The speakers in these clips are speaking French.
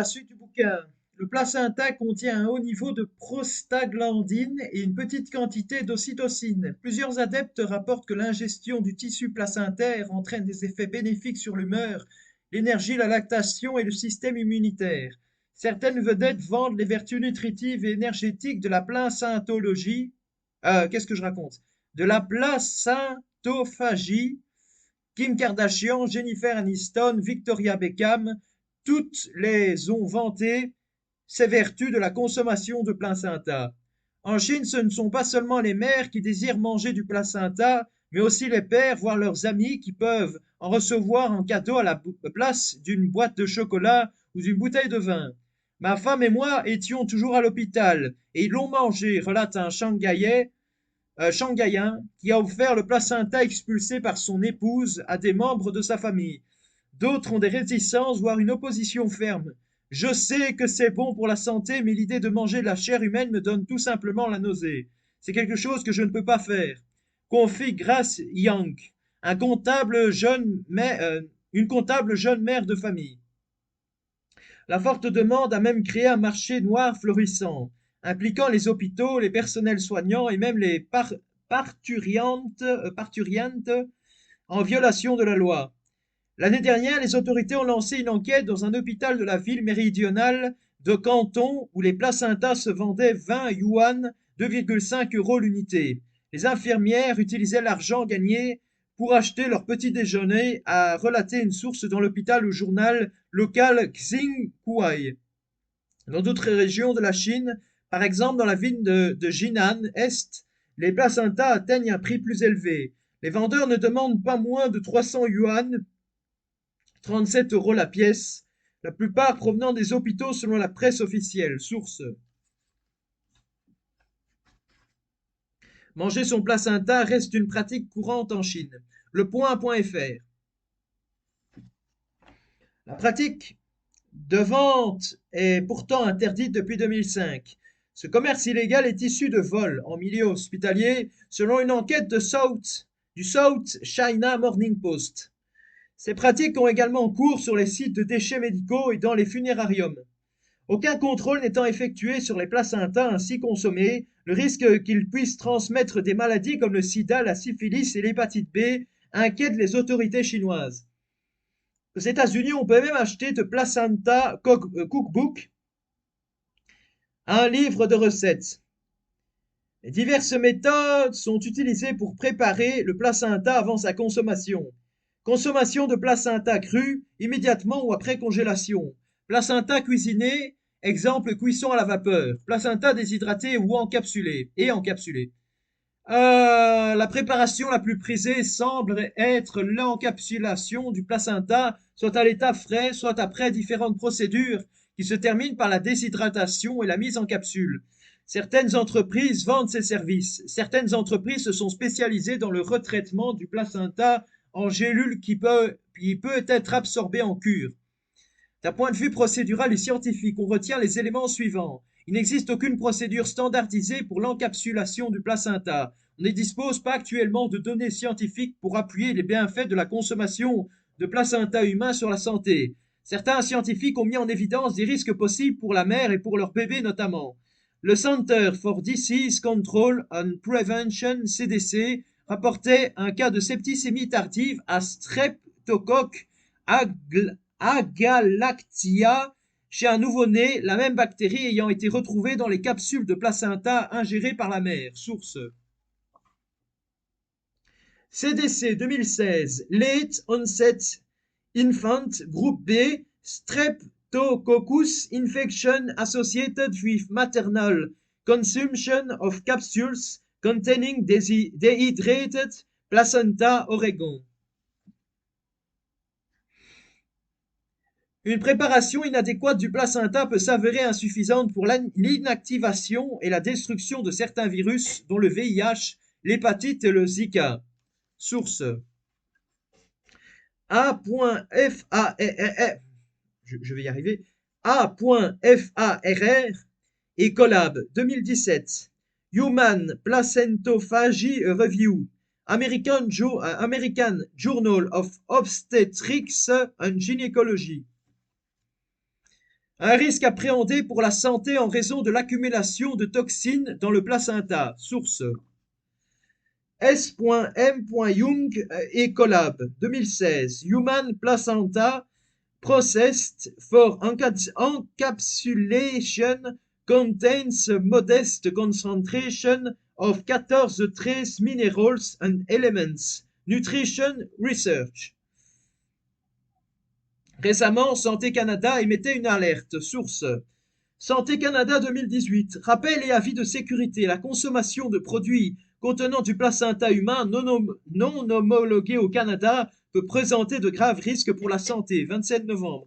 La suite du bouquin. Le placenta contient un haut niveau de prostaglandine et une petite quantité d'ocytocine. Plusieurs adeptes rapportent que l'ingestion du tissu placentaire entraîne des effets bénéfiques sur l'humeur, l'énergie, la lactation et le système immunitaire. Certaines vedettes vendent les vertus nutritives et énergétiques de la placentologie. Qu'est-ce que je raconte? De la placentophagie. Kim Kardashian, Jennifer Aniston, Victoria Beckham, toutes les ont vanté ces vertus de la consommation de placenta. En Chine, ce ne sont pas seulement les mères qui désirent manger du placenta, mais aussi les pères, voire leurs amis, qui peuvent en recevoir en cadeau à la place d'une boîte de chocolat ou d'une bouteille de vin. Ma femme et moi étions toujours à l'hôpital et ils l'ont mangé, relate un Shanghaïen qui a offert le placenta expulsé par son épouse à des membres de sa famille. D'autres ont des réticences, voire une opposition ferme. Je sais que c'est bon pour la santé, mais l'idée de manger de la chair humaine me donne tout simplement la nausée. C'est quelque chose que je ne peux pas faire. Confie Grace Young, un comptable jeune, une comptable jeune mère de famille. La forte demande a même créé un marché noir florissant, impliquant les hôpitaux, les personnels soignants et même les parturientes en violation de la loi. L'année dernière, les autorités ont lancé une enquête dans un hôpital de la ville méridionale de Canton où les placentas se vendaient 20 yuan, 2,5 € l'unité. Les infirmières utilisaient l'argent gagné pour acheter leur petit déjeuner, a relaté une source dans l'hôpital au journal local Xinhua. Dans d'autres régions de la Chine, par exemple dans la ville de Jinan Est, les placentas atteignent un prix plus élevé. Les vendeurs ne demandent pas moins de 300 yuan, 37 € la pièce, la plupart provenant des hôpitaux selon la presse officielle. Source. Manger son placenta reste une pratique courante en Chine. Le point.fr. La pratique de vente est pourtant interdite depuis 2005. Ce commerce illégal est issu de vols en milieu hospitalier, selon une enquête du South China Morning Post. Ces pratiques ont également cours sur les sites de déchets médicaux et dans les funérariums. Aucun contrôle n'étant effectué sur les placentas ainsi consommés, le risque qu'ils puissent transmettre des maladies comme le sida, la syphilis et l'hépatite B inquiète les autorités chinoises. Aux États-Unis, on peut même acheter de placenta cookbook, un livre de recettes. Diverses méthodes sont utilisées pour préparer le placenta avant sa consommation. Consommation de placenta cru immédiatement ou après congélation. Placenta cuisiné, exemple cuisson à la vapeur. Placenta déshydraté ou encapsulé la préparation la plus prisée semble être l'encapsulation du placenta, soit à l'état frais, soit après différentes procédures qui se terminent par la déshydratation et la mise en capsule. Certaines entreprises vendent ces services. Certaines entreprises se sont spécialisées dans le retraitement du placenta en gélule qui peut être absorbé en cure. D'un point de vue procédural et scientifique, on retient les éléments suivants. Il n'existe aucune procédure standardisée pour l'encapsulation du placenta. On ne dispose pas actuellement de données scientifiques pour appuyer les bienfaits de la consommation de placenta humain sur la santé. Certains scientifiques ont mis en évidence des risques possibles pour la mère et pour leur bébé notamment. Le Center for Disease Control and Prevention, CDC, rapportait un cas de septicémie tardive à Streptocoque agalactia chez un nouveau-né, la même bactérie ayant été retrouvée dans les capsules de placenta ingérées par la mère. Source. CDC 2016, Late Onset Infant, groupe B, Streptococcus infection associated with maternal consumption of capsules containing dehydrated placenta, Oregon. Une préparation inadéquate du placenta peut s'avérer insuffisante pour l'inactivation et la destruction de certains virus, dont le VIH, l'hépatite et le Zika. Source. A.FARR, je vais y arriver, A.FARR et Collab 2017. Human Placentophagy Review. American Journal of Obstetrics and Gynecology. Un risque appréhendé pour la santé en raison de l'accumulation de toxines dans le placenta. Source S.M. Young et Collab, 2016. Human placenta processed for encapsulation contains a modest concentration of 14 trace minerals and elements. Nutrition Research. Récemment, Santé Canada émettait une alerte. Source Santé Canada 2018. Rappel et avis de sécurité. La consommation de produits contenant du placenta humain non homologué au Canada peut présenter de graves risques pour la santé. 27 novembre.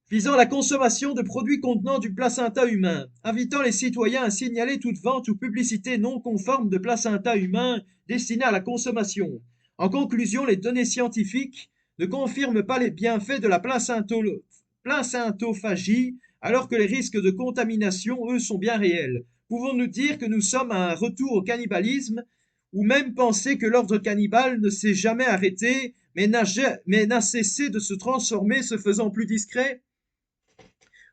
Visant la consommation de produits contenant du placenta humain, invitant les citoyens à signaler toute vente ou publicité non conforme de placenta humain destiné à la consommation. En conclusion, les données scientifiques ne confirment pas les bienfaits de la placentophagie, alors que les risques de contamination, eux, sont bien réels. Pouvons-nous dire que nous sommes à un retour au cannibalisme, ou même penser que l'ordre cannibale ne s'est jamais arrêté, mais n'a cessé de se transformer, se faisant plus discret?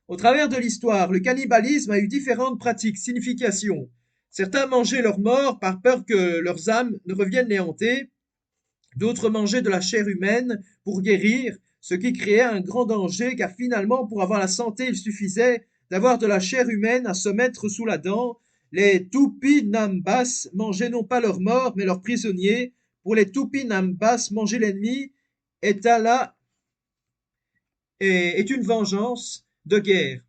Au travers de l'histoire, le cannibalisme a eu différentes pratiques, significations. Certains mangeaient leurs morts par peur que leurs âmes ne reviennent les hanter. D'autres mangeaient de la chair humaine pour guérir, ce qui créait un grand danger car finalement, pour avoir la santé, il suffisait d'avoir de la chair humaine à se mettre sous la dent. Les Tupinambas mangeaient non pas leurs morts, mais leurs prisonniers. Pour les Tupinambas, manger l'ennemi est une vengeance de guerre,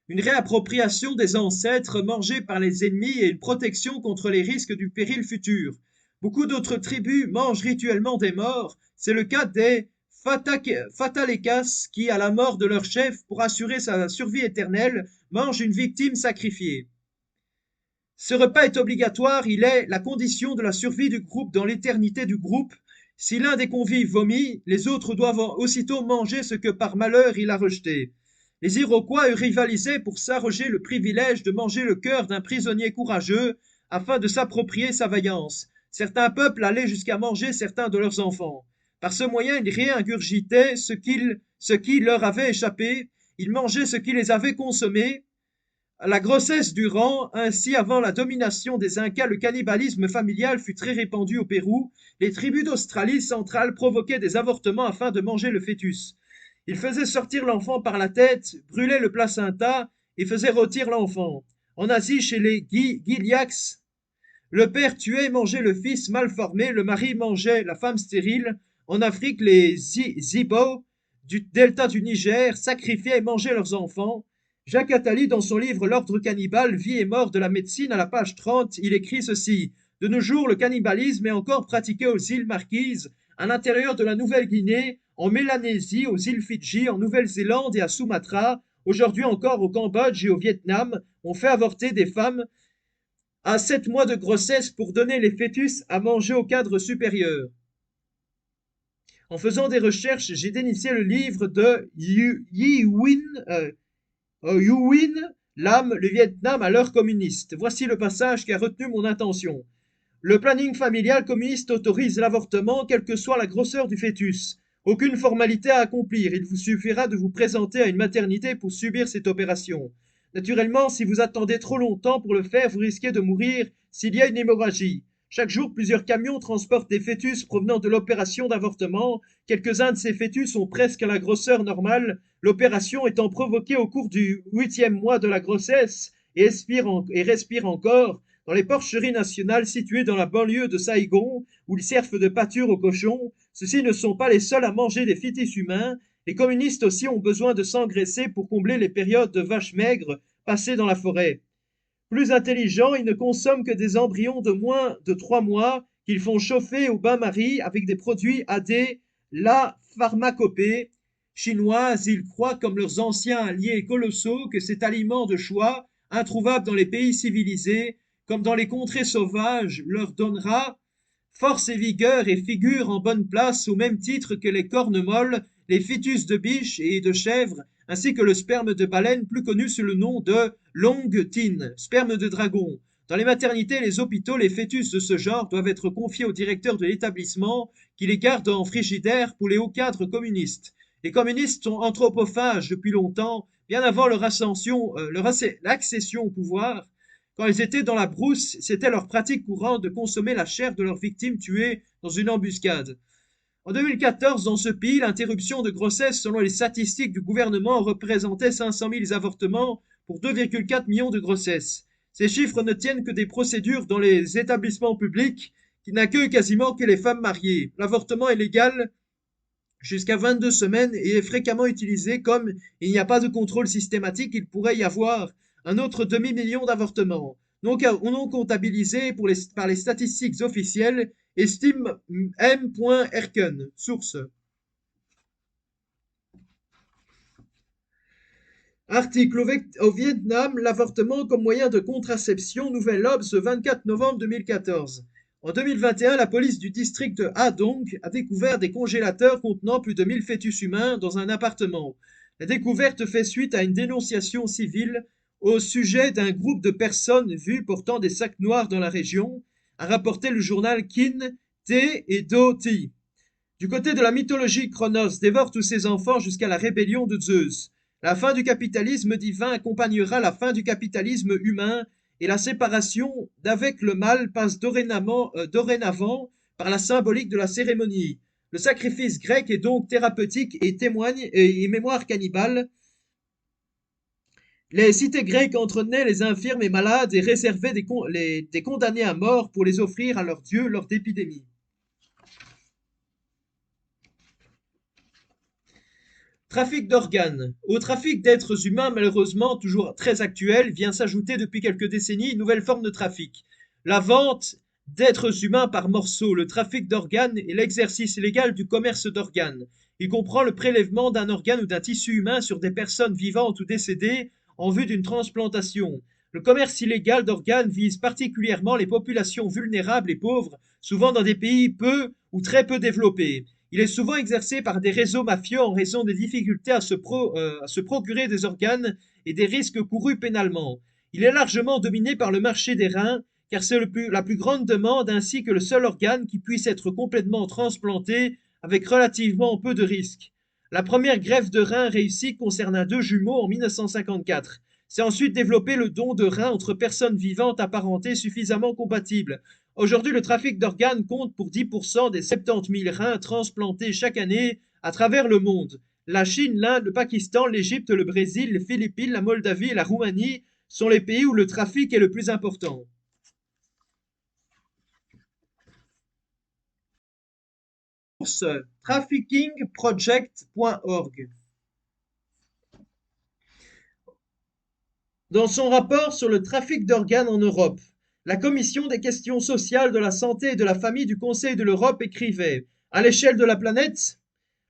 une réappropriation des ancêtres mangés par les ennemis et une protection contre les risques du péril futur. Beaucoup d'autres tribus mangent rituellement des morts. C'est le cas des Fatalekas qui, à la mort de leur chef, pour assurer sa survie éternelle, mangent une victime sacrifiée. Ce repas est obligatoire, il est la condition de la survie du groupe dans l'éternité du groupe. Si l'un des convives vomit, les autres doivent aussitôt manger ce que par malheur il a rejeté. Les Iroquois rivalisaient pour s'arroger le privilège de manger le cœur d'un prisonnier courageux afin de s'approprier sa vaillance. Certains peuples allaient jusqu'à manger certains de leurs enfants. Par ce moyen, ils réingurgitaient ce qui leur avait échappé, ils mangeaient ce qui les avait consommés. La grossesse durant, ainsi avant la domination des Incas, le cannibalisme familial fut très répandu au Pérou. Les tribus d'Australie centrale provoquaient des avortements afin de manger le fœtus. Ils faisaient sortir l'enfant par la tête, brûlaient le placenta et faisaient rôtir l'enfant. En Asie, chez les Giliaks, le père tuait et mangeait le fils mal formé, le mari mangeait la femme stérile. En Afrique, les Zibo du delta du Niger sacrifiaient et mangeaient leurs enfants. Jacques Attali, dans son livre L'ordre cannibale, vie et mort de la médecine, à la page 30, il écrit ceci. De nos jours, le cannibalisme est encore pratiqué aux îles Marquises, à l'intérieur de la Nouvelle-Guinée, en Mélanésie, aux îles Fidji, en Nouvelle-Zélande et à Sumatra. Aujourd'hui encore au Cambodge et au Vietnam, on fait avorter des femmes à 7 mois de grossesse pour donner les fœtus à manger au cadre supérieur. En faisant des recherches, j'ai déniché le livre de Yi Win, l'âme, le Vietnam à l'heure communiste. Voici le passage qui a retenu mon attention. Le planning familial communiste autorise l'avortement, quelle que soit la grosseur du fœtus. Aucune formalité à accomplir, il vous suffira de vous présenter à une maternité pour subir cette opération. Naturellement, si vous attendez trop longtemps pour le faire, vous risquez de mourir s'il y a une hémorragie. Chaque jour, plusieurs camions transportent des fœtus provenant de l'opération d'avortement. Quelques-uns de ces fœtus ont presque la grosseur normale, l'opération étant provoquée au cours du 8e mois de la grossesse et respire encore dans les porcheries nationales situées dans la banlieue de Saïgon, où ils servent de pâture aux cochons. Ceux-ci ne sont pas les seuls à manger des fœtus humains. Les communistes aussi ont besoin de s'engraisser pour combler les périodes de vaches maigres passées dans la forêt. Plus intelligents, ils ne consomment que des embryons de moins de 3 mois qu'ils font chauffer au bain-marie avec des produits AD, la pharmacopée chinoise. Ils croient, comme leurs anciens alliés colossaux, que cet aliment de choix, introuvable dans les pays civilisés, comme dans les contrées sauvages, leur donnera force et vigueur et figure en bonne place au même titre que les cornes molles, les fœtus de biche et de chèvre, ainsi que le sperme de baleine, plus connu sous le nom de long tin, sperme de dragon. Dans les maternités et les hôpitaux, les fœtus de ce genre doivent être confiés au directeur de l'établissement qui les garde en frigidaire pour les hauts cadres communistes. Les communistes sont anthropophages depuis longtemps, bien avant l'accession au pouvoir. Quand ils étaient dans la brousse, c'était leur pratique courante de consommer la chair de leurs victimes tuées dans une embuscade. En 2014, dans ce pays, l'interruption de grossesse, selon les statistiques du gouvernement, représentait 500 000 avortements pour 2,4 millions de grossesses. Ces chiffres ne tiennent que des procédures dans les établissements publics qui n'accueillent quasiment que les femmes mariées. L'avortement est légal jusqu'à 22 semaines et est fréquemment utilisé comme il n'y a pas de contrôle systématique, il pourrait y avoir un autre demi-million d'avortements. Non comptabilisés par les statistiques officielles, estime M. Erken, source. Article au Vietnam, l'avortement comme moyen de contraception, Nouvel Obs, 24 novembre 2014. En 2021, la police du district de Ha Dong a découvert des congélateurs contenant plus de 1000 fœtus humains dans un appartement. La découverte fait suite à une dénonciation civile au sujet d'un groupe de personnes vues portant des sacs noirs dans la région, a rapporté le journal Kin, T et Do Ti. Du côté de la mythologie, Cronos dévore tous ses enfants jusqu'à la rébellion de Zeus. La fin du capitalisme divin accompagnera la fin du capitalisme humain et la séparation d'avec le mal passe dorénavant par la symbolique de la cérémonie. Le sacrifice grec est donc thérapeutique et témoigne et mémoire cannibale. Les cités grecques entretenaient les infirmes et malades et réservaient des condamnés à mort pour les offrir à leurs dieux lors d'épidémies. Trafic d'organes. Au trafic d'êtres humains, malheureusement toujours très actuel, vient s'ajouter depuis quelques décennies une nouvelle forme de trafic. La vente d'êtres humains par morceaux, le trafic d'organes et l'exercice illégal du commerce d'organes. Il comprend le prélèvement d'un organe ou d'un tissu humain sur des personnes vivantes ou décédées en vue d'une transplantation. Le commerce illégal d'organes vise particulièrement les populations vulnérables et pauvres, souvent dans des pays peu ou très peu développés. Il est souvent exercé par des réseaux mafieux en raison des difficultés à se procurer des organes et des risques courus pénalement. Il est largement dominé par le marché des reins, car c'est la plus grande demande ainsi que le seul organe qui puisse être complètement transplanté avec relativement peu de risques. La première greffe de rein réussie concerna deux jumeaux en 1954. C'est ensuite développé le don de reins entre personnes vivantes apparentées suffisamment compatibles. Aujourd'hui, le trafic d'organes compte pour 10% des 70 000 reins transplantés chaque année à travers le monde. La Chine, l'Inde, le Pakistan, l'Égypte, le Brésil, les Philippines, la Moldavie et la Roumanie sont les pays où le trafic est le plus important. Source traffickingproject.org. Dans son rapport sur le trafic d'organes en Europe, la Commission des questions sociales, de la santé et de la famille du Conseil de l'Europe écrivait: à l'échelle de la planète,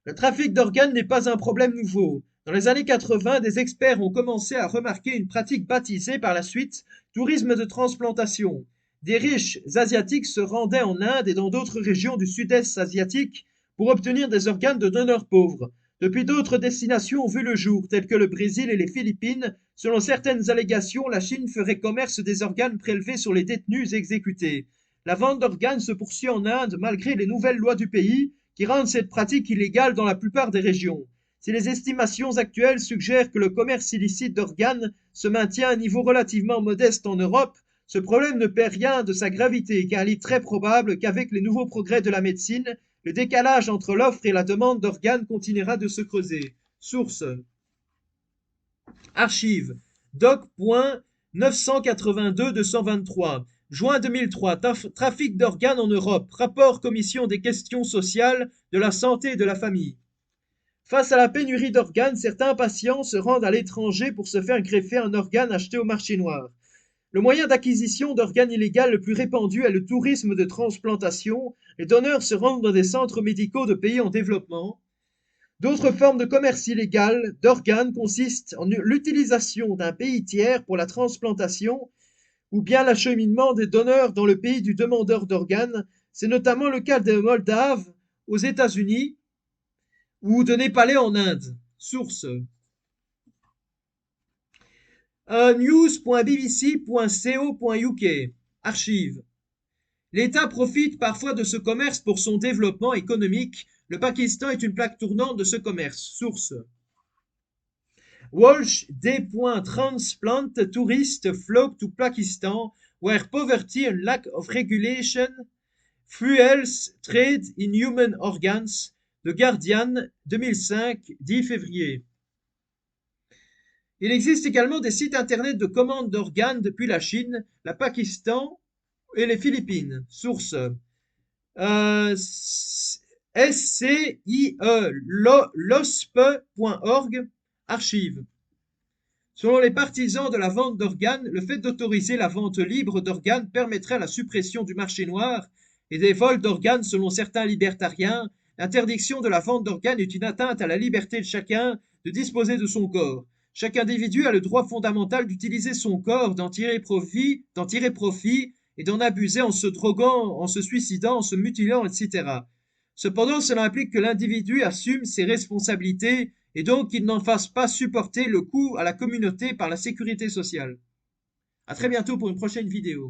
le trafic d'organes n'est pas un problème nouveau. Dans les années 80, des experts ont commencé à remarquer une pratique baptisée par la suite tourisme de transplantation. Des riches asiatiques se rendaient en Inde et dans d'autres régions du sud-est asiatique pour obtenir des organes de donneurs pauvres. Depuis, d'autres destinations ont vu le jour, telles que le Brésil et les Philippines. Selon certaines allégations, la Chine ferait commerce des organes prélevés sur les détenus exécutés. La vente d'organes se poursuit en Inde malgré les nouvelles lois du pays qui rendent cette pratique illégale dans la plupart des régions. Si les estimations actuelles suggèrent que le commerce illicite d'organes se maintient à un niveau relativement modeste en Europe, ce problème ne perd rien de sa gravité car il est très probable qu'avec les nouveaux progrès de la médecine, le décalage entre l'offre et la demande d'organes continuera de se creuser. Source Archive doc.982-223 Juin 2003 Trafic d'organes en Europe. Rapport Commission des questions sociales, de la santé et de la famille. Face à la pénurie d'organes, certains patients se rendent à l'étranger pour se faire greffer un organe acheté au marché noir. Le moyen d'acquisition d'organes illégal le plus répandu est le tourisme de transplantation. Les donneurs se rendent dans des centres médicaux de pays en développement. D'autres formes de commerce illégal d'organes consistent en l'utilisation d'un pays tiers pour la transplantation ou bien l'acheminement des donneurs dans le pays du demandeur d'organes. C'est notamment le cas des Moldaves aux États-Unis ou de Népalais en Inde. Source news.bbc.co.uk. Archive. L'État profite parfois de ce commerce pour son développement économique. Le Pakistan est une plaque tournante de ce commerce. Source. Walsh D. Transplant tourists flock to Pakistan where poverty and lack of regulation fuels trade in human organs. The Guardian 2005, 10 février. Il existe également des sites internet de commande d'organes depuis la Chine, le Pakistan et les Philippines. Source. SCIE lospe.org. Archive. Selon les partisans de la vente d'organes, le fait d'autoriser la vente libre d'organes permettrait la suppression du marché noir et des vols d'organes selon certains libertariens. L'interdiction de la vente d'organes est une atteinte à la liberté de chacun de disposer de son corps. Chaque individu a le droit fondamental d'utiliser son corps, d'en tirer profit et d'en abuser en se droguant, en se suicidant, en se mutilant, etc. Cependant, cela implique que l'individu assume ses responsabilités et donc qu'il n'en fasse pas supporter le coût à la communauté par la sécurité sociale. À très bientôt pour une prochaine vidéo.